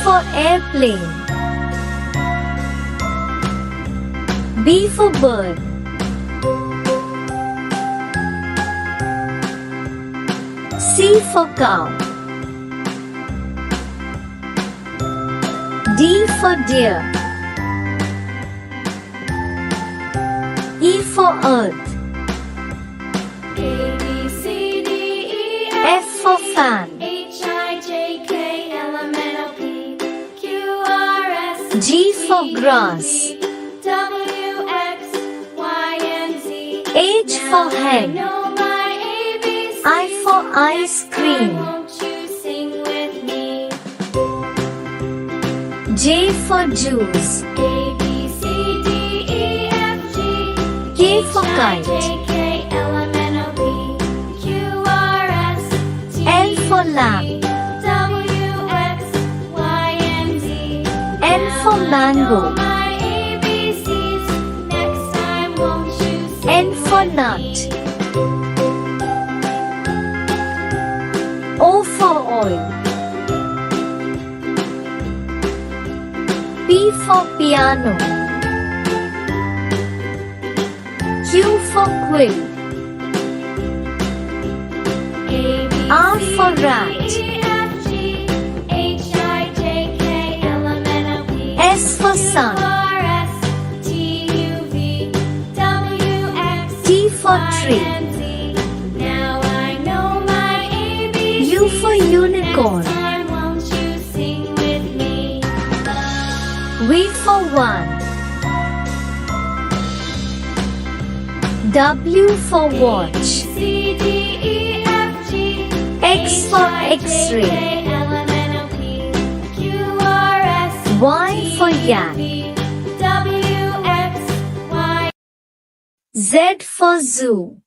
for airplane. B for bird. C for cow. D for deer. E for earth. A, B, C, D, E, F for fan. H, I, J, K, L, M, N, O, P, Q, R, S, G for grass. W, X, Y, and Z. H for I hen. know my ABCs. I for ice cream. Won't you sing with me? J for juice. A, B, C, D, E, F, G. K for H, I, kite. J, K, L, M, N, O, P, Q, R, S, T, L for U, lamb. V, W, X, Y, and Z. N for mango. My ABCs. Next time, won't you sing N for with nut. me? O for oil. P for piano. Q for quill. A, B, R C, for D, rat. E, F, G, H, I, J, K, L, M, N, O, P, S for Q, sun. R, S, T, U, V, W, X, T for Y, tree. and Z. Now I know my ABCs. U for unicorn. Next time, won't you sing with me? V for one. W for watch. C, D, E, F, G, X for X-ray. K, L, M, N, O, P, Q, R, S, Y for yak. V, W, X, Y. Z for zoo.